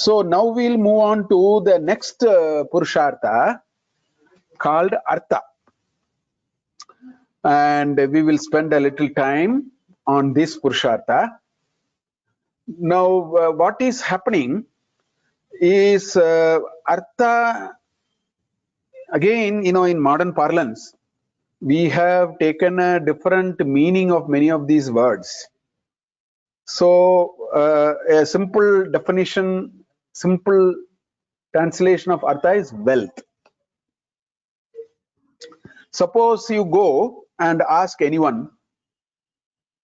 So now we'll move on to the next Purushartha called Artha. And we will spend a little time on this Purushartha. Now, what is happening is Artha, again, in modern parlance, we have taken a different meaning of many of these words. So, a simple definition, simple translation of Artha is wealth. Suppose you go and ask anyone.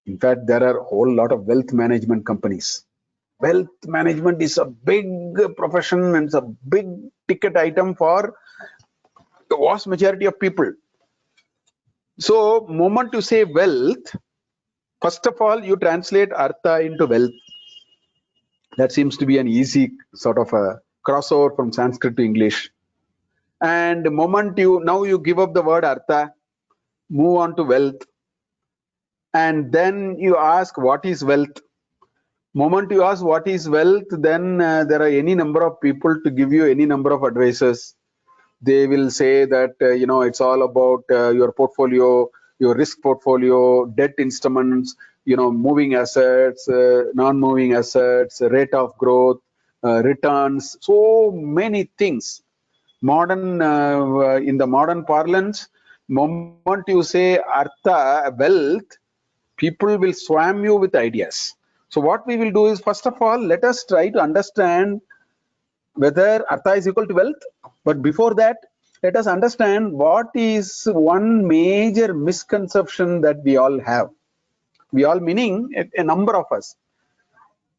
In fact, there are a whole lot of wealth management companies. Wealth management is a big profession and it's a big ticket item for the vast majority of people. So, moment you say wealth, first of all, you translate Artha into wealth. That seems to be an easy sort of a crossover from Sanskrit to English. And the moment you give up the word Artha, move on to wealth. And then you ask what is wealth. Moment you ask what is wealth, then there are any number of people to give you any number of advices. They will say that it's all about your portfolio, your risk portfolio, debt instruments, moving assets, non-moving assets, rate of growth, returns, so many things. In the modern parlance, moment you say Artha, wealth, people will swam you with ideas. So what we will do is, first of all, let us try to understand whether Artha is equal to wealth. But before that, let us understand what is one major misconception that we all have. We all meaning a number of us.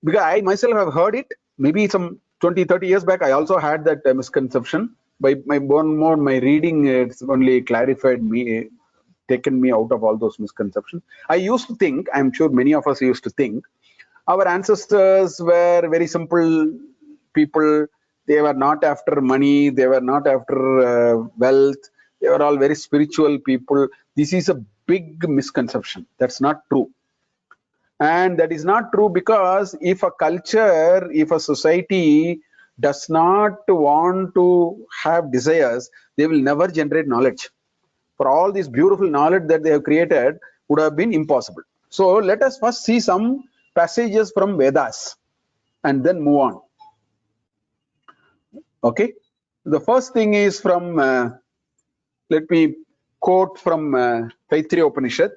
Because I myself have heard it, maybe some 20, 30 years back, I also had that misconception. By my reading, it's only clarified me, taken me out of all those misconceptions. I used to think, I'm sure many of us used to think, our ancestors were very simple people. They were not after money. They were not after wealth. They were all very spiritual people. This is a big misconception. That's not true. And that is not true because if a culture, if a society does not want to have desires, they will never generate knowledge. For all this beautiful knowledge that they have created would have been impossible. So let us first see some passages from Vedas and then move on. Okay, the first thing is from, let me quote from Taittiriya Upanishad.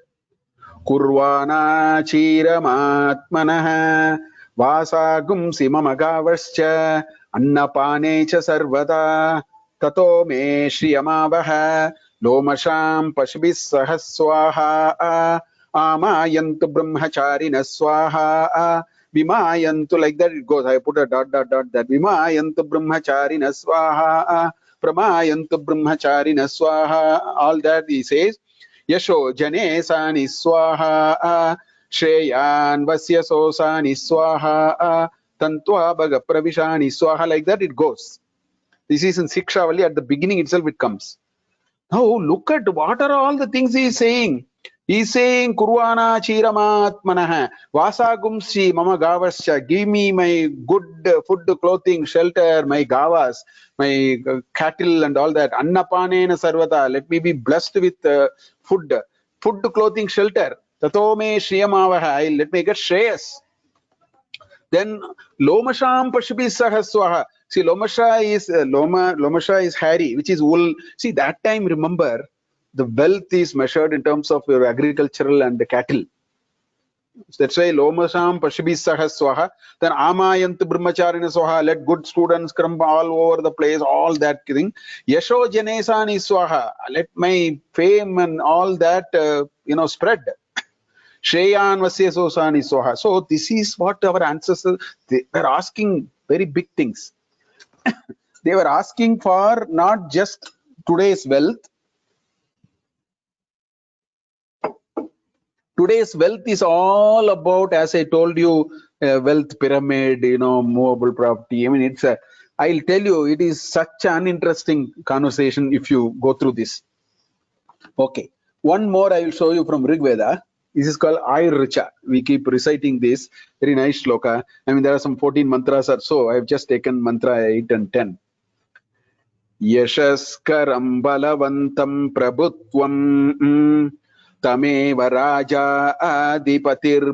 Kurvana chiramatmanah vasagum simamagavascha annapane cha sarvada tato me shriyamavaha lomasham pashubis sahaswaha amayantu brahmacharina swaha vimayantu, like that it goes. I put a ... that vimayantu brahmacharina swaha pramayantu brahmacharina swaha. All that he says. Yasho janesani swaha shreyan vasya sosani swaha tantva bhaga pravishani swaha. Like that it goes. This is in Sikshavali. At the beginning itself it comes. Now look at what are all the things he is saying. He is saying Kurvana chiramatmanah vasagum sri mama gavasya. Give me my good food, clothing, shelter, my gavas, my cattle and all that. Annapanena sarvata. Let me be blessed with food, clothing, shelter. Tato me shriyamavaha. Let me get shreyas. Then lomasham pashubi sahaswaha. See, lomasha is hairy, which is wool. See, that time, remember, the wealth is measured in terms of your agricultural and the cattle. That's why lomasham pashubi sahaswaha. Then amayantu brahmacharina swaha. Let good students come all over the place, all that thing. Yasho janesani swaha. Let my fame and all that, spread. Shreyan vasya sosani swaha. So this is what our ancestors, they were asking very big things. They were asking for not just today's wealth. Today's wealth is all about, as I told you, wealth pyramid, movable property. I mean, I'll tell you, it is such an interesting conversation if you go through this. Okay, one more I will show you from Rig Veda. This is called Ayurricha. We keep reciting this very nice shloka. I mean, there are some 14 mantras or so. I have just taken mantra 8 and 10. Yashaskaram balavantam prabhutvam tamev raja adipatir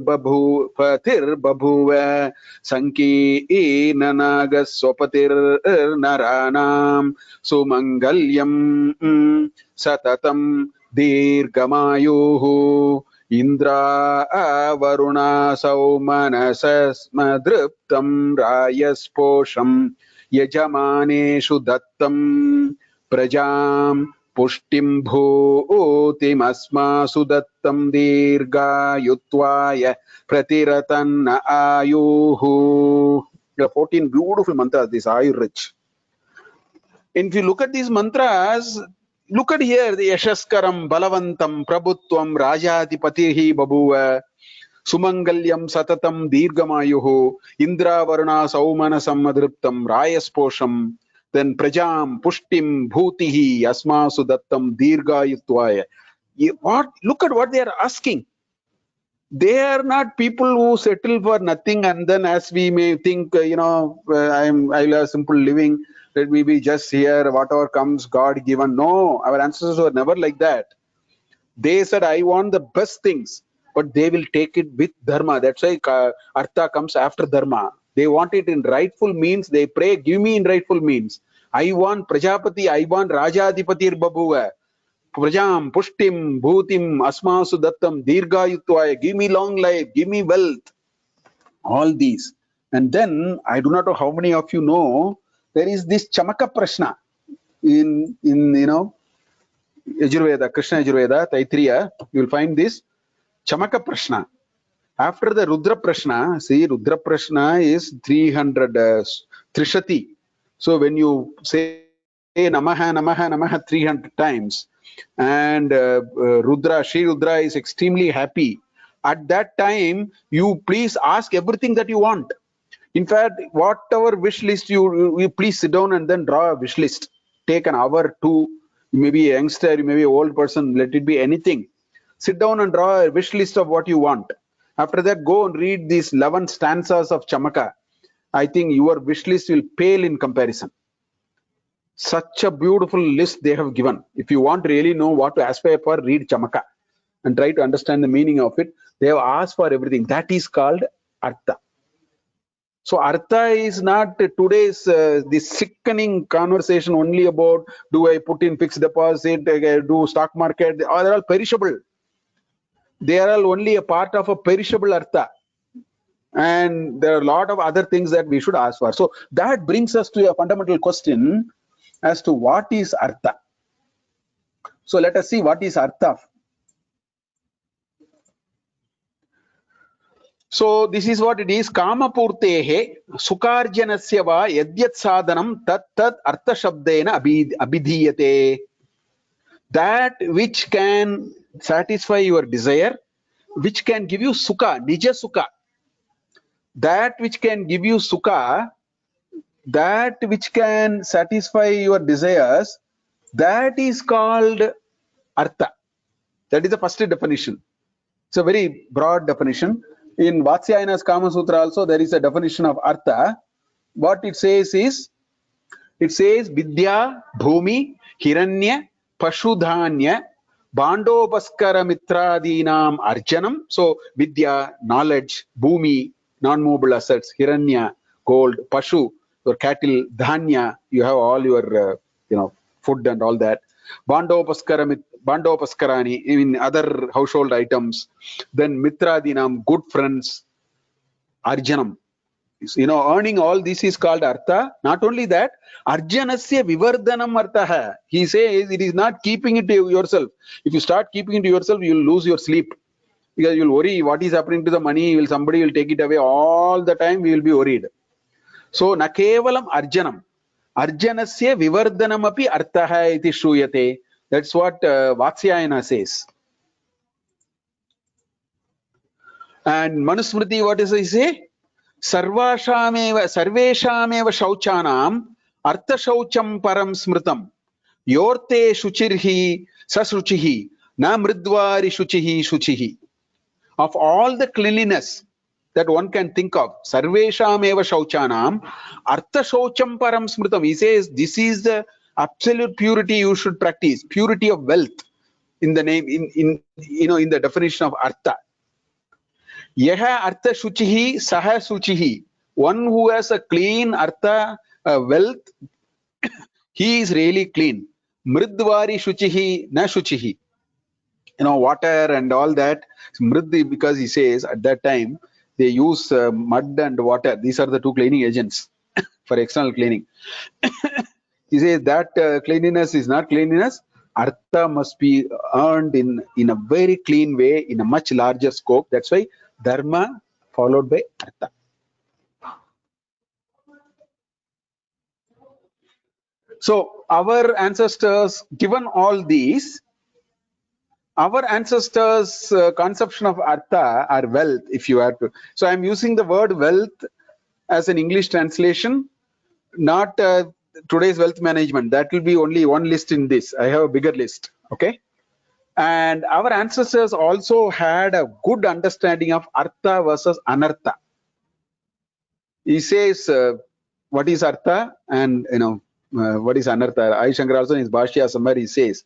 babhuva sankina nagaswapatir naranam sumangalyam satatam dirgamayuhu Indra varuna saumanasasmadriptam rayasposham Yajamaneshu dattam prajam pushtim bhutim asmasu dattam dirga yutvaya pratiratanna ayuhu. There are 14 beautiful mantras, this Ayurrich. If you look at these mantras, look at here, the Yashaskaram, Balavantam, Prabhutvam, Rajadipatihi Babuva, Sumangalyam Satatam Dirgamayuhu, Indra Varuna Saumana Samadriptam, Rayasposham, then Prajam, Pushtim, Bhutihi, Asma Sudattam, Dirga Yutvaya. What? Look at what they are asking. They are not people who settle for nothing and then, as we may think, I'll have a simple living, let me be just here, whatever comes, God given. No, our ancestors were never like that. They said, I want the best things, but they will take it with dharma. That's why artha comes after dharma. They want it in rightful means. They pray, give me in rightful means. I want Prajapati, I want Rajadipatir Babuva. Prajam, Pushtim, Bhutim, Asmasu Dattam, Dirga Yutvaya. Give me long life, give me wealth. All these. And then, I do not know how many of you know, there is this Chamaka Prashna in Yajurveda, Krishna Yajurveda, Taittiriya. You will find this Chamaka Prashna. After the Rudra Prashna, see, Rudra Prashna is 300 Trishati. So when you say Namaha, Namaha, Namaha 300 times, and Rudra, Shri Rudra is extremely happy. At that time, you please ask everything that you want. In fact, whatever wish list you please sit down and then draw a wish list. Take an hour, two. You may be a youngster, you may be an old person, let it be anything. Sit down and draw a wish list of what you want. After that, go and read these 11 stanzas of Chamaka. I think your wish list will pale in comparison. Such a beautiful list they have given. If you want to really know what to aspire for, read Chamaka and try to understand the meaning of it. They have asked for everything. That is called Artha. So Artha is not today's this sickening conversation only about do I put in fixed deposit, do stock market. They're all perishable. They are all only a part of a perishable Artha. And there are a lot of other things that we should ask for. So that brings us to a fundamental question as to what is Artha. So let us see what is Artha. So this is what it is. Kama purtehe sukarjanasya va yadyat sadhanam tat artha shabdena abhidhiyate. That which can satisfy your desire, which can give you sukha, nija sukha. That which can give you sukha, that which can satisfy your desires, that is called Artha. That is the first definition. It's a very broad definition. In Vatsyayana's Kama Sutra also there is a definition of Artha. What it says is, it says Vidya, Bhumi, Hiranya, Pashudhanya, Bandopaskara Mitradinam Arjanam. So Vidya, knowledge, Bhumi, non-movable assets, Hiranya, gold, Pashu, your cattle, Dhanya, you have all your food and all that. Bandopaskarani, in other household items. Then Mitradinam, good friends, Arjanam. Earning all this is called Artha. Not only that, Arjanasya Vivardhanam Artha. He says it is not keeping it to yourself. If you start keeping it to yourself, you will lose your sleep. Because you will worry what is happening to the money, somebody will take it away all the time, we will be worried. So, Nakevalam Arjanam. Arjanasya Vivardhanam api Artha iti shruyate. That's what Vatsyayana says. And Manusmriti, what does he say? Sarveshameva shauchanam artha shaucham param smritam yorte shuchirhi sasruchihi na mridvari shuchihi shuchihi. of all the cleanliness that one can think of. Sarvesham eva shauchanam artha shaucham param smritam. He says this is the absolute purity you should practice, purity of wealth in the name, in in the definition of artha. Yaha artha shuchihi saha shuchihi. One who has a clean artha wealth, he is really clean. Mridvari shuchihi na shuchihi. Water and all that. Mridhi, because he says at that time they use mud and water. These are the two cleaning agents for external cleaning. He says that cleanliness is not cleanliness. Artha must be earned in a very clean way, in a much larger scope. That's why dharma followed by artha. So our ancestors, given all these, our ancestors' conception of artha or wealth, if you have to. So I'm using the word wealth as an English translation, not today's wealth management. That will be only one list in this. I have a bigger list. Okay. And our ancestors also had a good understanding of artha versus anartha. He says, what is artha and what is anartha? Adi Shankara also in his Bhashya somewhere he says,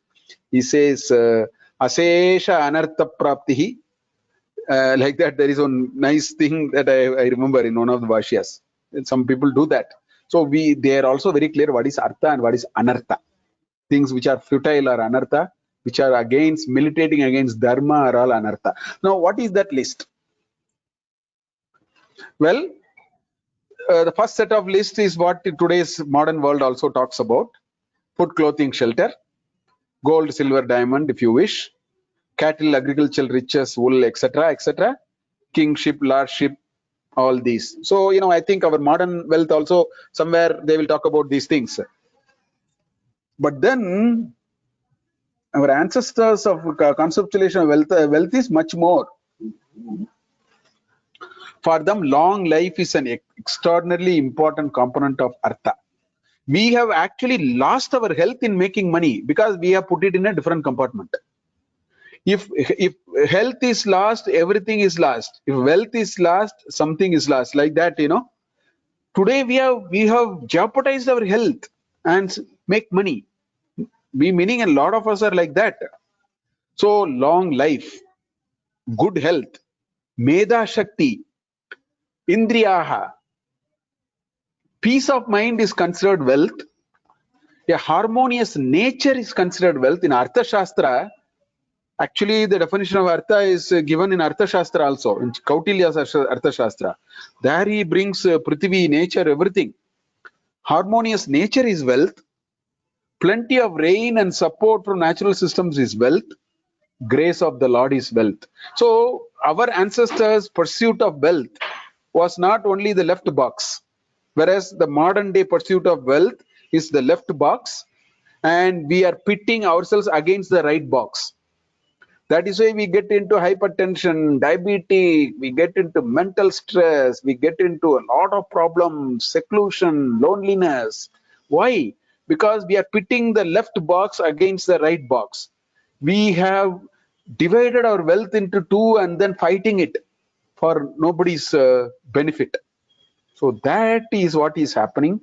asesha anartha praptihi. Like that, there is one nice thing that I remember in one of the Bhashyas. Some people do that. So they are also very clear what is artha and what is anartha. Things which are futile are anartha, which are against, militating against dharma are all anartha. Now, what is that list? Well, the first set of list is what today's modern world also talks about: food, clothing, shelter, gold, silver, diamond, if you wish, cattle, agricultural riches, wool, etc., etc., kingship, lordship, all these. So, I think our modern wealth also somewhere they will talk about these things. But then our ancestors of conceptualization of wealth is much more. For them, long life is an extraordinarily important component of artha. We have actually lost our health in making money because we have put it in a different compartment. If health is lost, everything is lost. If wealth is lost, something is lost. Like that, Today we have jeopardized our health and make money. Meaning a lot of us are like that. So long life, good health, Meda Shakti, Indriyaha, peace of mind is considered wealth. A harmonious nature is considered wealth. In Artha Shastra, actually the definition of Artha is given in Artha Shastra also, in Kautilya's Artha Shastra. There he brings Prithvi, nature, everything. Harmonious nature is wealth. Plenty of rain and support from natural systems is wealth. Grace of the Lord is wealth. So our ancestors' pursuit of wealth was not only the left box, whereas the modern day pursuit of wealth is the left box, and we are pitting ourselves against the right box. That is why we get into hypertension, diabetes, we get into mental stress, we get into a lot of problems, seclusion, loneliness. Why? Because we are pitting the left box against the right box. We have divided our wealth into two and then fighting it for nobody's benefit. So that is what is happening.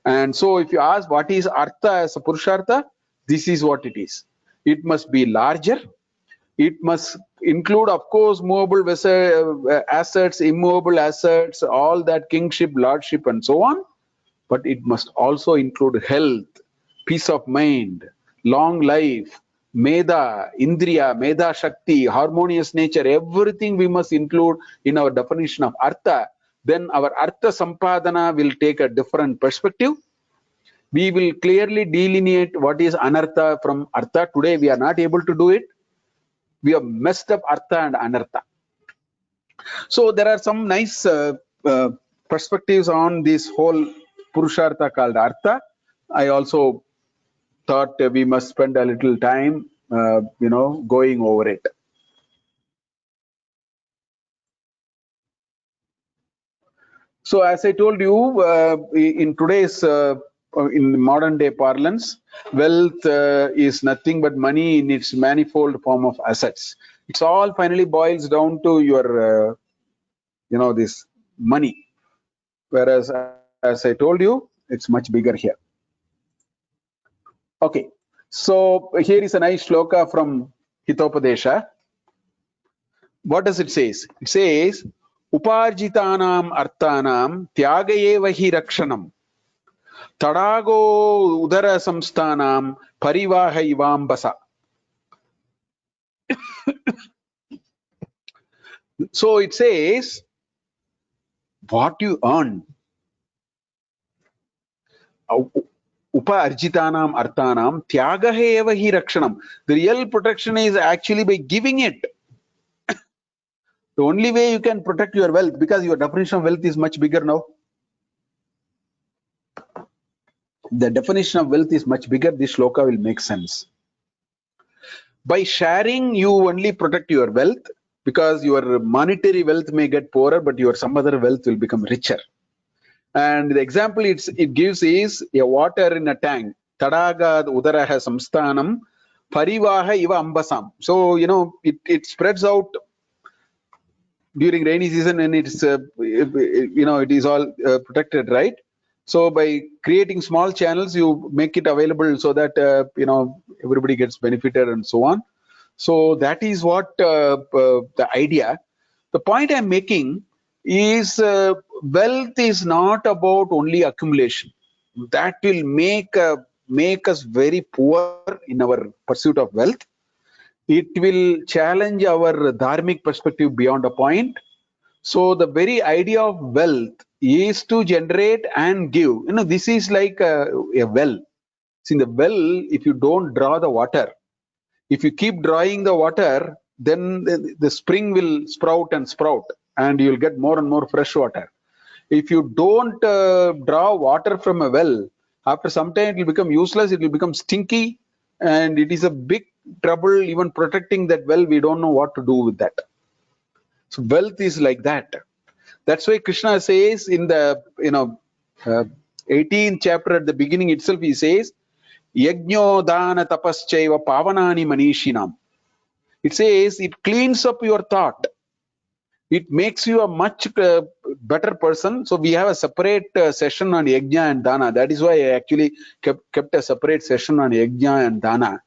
And so if you ask what is artha as a purushartha, this is what it is. It must be larger. It must include, of course, movable assets, immovable assets, all that, kingship, lordship, and so on. But it must also include health, peace of mind, long life, Meda, Indriya, Meda Shakti, harmonious nature, everything we must include in our definition of Artha. Then our Artha Sampadana will take a different perspective. We will clearly delineate what is Anartha from Artha. Today we are not able to do it. We have messed up Artha and Anartha. So there are some nice perspectives on this whole Purushartha called Artha. I also thought we must spend a little time, going over it. So as I told you, in today's, in modern day parlance, wealth is nothing but money in its manifold form of assets. It's all finally boils down to your, this money. Whereas, as I told you, it's much bigger here. Okay, so here is a nice shloka from Hitopadesha. What does it say? It says, Uparjitanam arthanam tyagayeva hi rakshanam tadago udara samsthanam parivaha ivambasa. So it says, what you earn. Uparjitanam arthanam tyagayeva hi rakshanam. The real protection is actually by giving it. The only way you can protect your wealth, because your definition of wealth is much bigger now. The definition of wealth is much bigger. This shloka will make sense. By sharing, you only protect your wealth, because your monetary wealth may get poorer, but your some other wealth will become richer. And the example it gives is a water in a tank. Tadaga udaraha samsthanam parivaha iva ambasam. So, it spreads out during rainy season, and it's it is all protected, right? So by creating small channels, you make it available so that everybody gets benefited and so on. So that is what the idea. The point I'm making is wealth is not about only accumulation. That will make us very poor in our pursuit of wealth. It will challenge our dharmic perspective beyond a point. So the very idea of wealth is to generate and give. This is like a well. See, in the well, if you don't draw the water, if you keep drawing the water, then the spring will sprout, and you'll get more and more fresh water. If you don't draw water from a well, after some time it will become useless, it will become stinky, and it is a big trouble even protecting that well. We don't know what to do with that. So wealth is like that. That's why Krishna says in the 18th chapter at the beginning itself, he says, Yajno dana tapaschaiva pavanani manishinam. It says it cleans up your thought. It makes you a much better person. So we have a separate session on yajna and dana. That is why I actually kept a separate session on yajna and dana.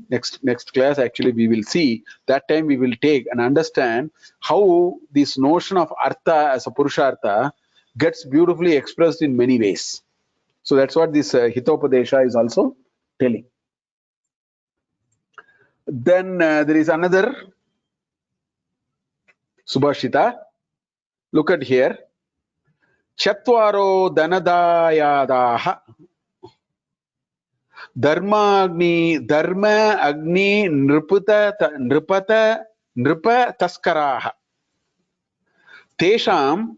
Next class, actually, we will see. That time we will take and understand how this notion of artha as a purushartha gets beautifully expressed in many ways. So that's what this Hitopadesha is also telling. Then there is another Subhashita. Look at here. Chatvaro danadayadaha dharma agni nripata taskaraha tesham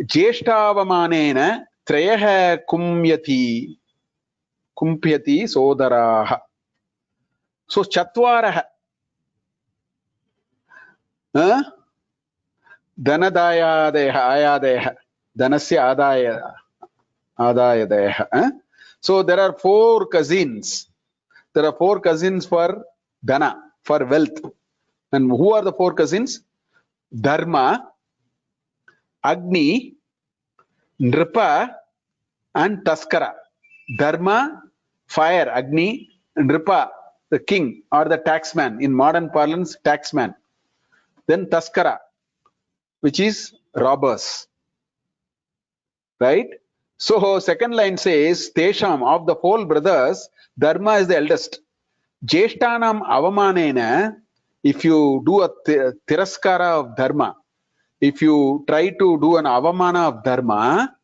jeshtaavamanena trayah kumyati sodaraha. So chatvaraha dhanadayadeha dhanasya adayadeha. So there are 4 cousins. There are 4 cousins for dhana, for wealth. And who are the 4 cousins? Dharma, Agni, Nripa, and Taskara. Dharma, fire, Agni, Nripa, the king or the taxman. In modern parlance, taxman. Then Taskara, which is robbers. Right? So second line says, Tesham, of the 4 brothers, Dharma is the eldest. Jeshtanam avamanena, if you do a tiraskara of Dharma, if you try to do an avamana of Dharma,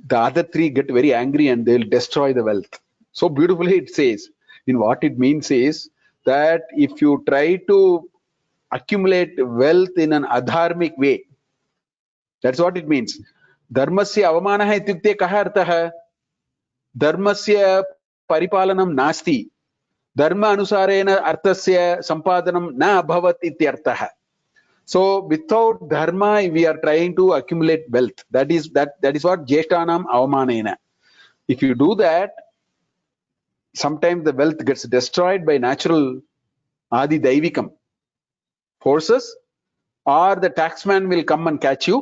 the other 3 get very angry and they'll destroy the wealth. So beautifully it says, in what it means is that if you try to accumulate wealth in an adharmic way, that's what it means. Dharmasya avamanaha ityukte kaha arthaha? Dharmasya paripalanam nasti. Dharma anusarena arthasya sampadanam na abhavat ityarthaha. So without dharma, we are trying to accumulate wealth. That is what jeshtanam avamanena. If you do that, sometimes the wealth gets destroyed by natural adi daivikam forces, or the taxman will come and catch you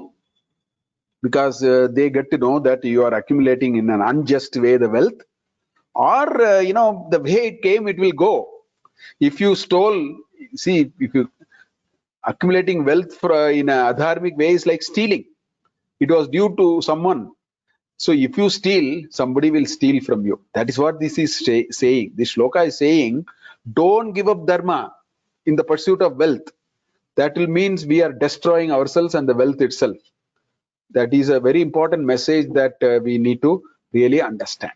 because they get to know that you are accumulating in an unjust way the wealth, or the way it came it will go. If you stole, see, if you accumulating wealth in a adharmic way is like stealing. It was due to someone. So if you steal, somebody will steal from you. That is what this is saying. This shloka is saying, don't give up dharma in the pursuit of wealth. That will means we are destroying ourselves and the wealth itself. That is a very important message that we need to really understand.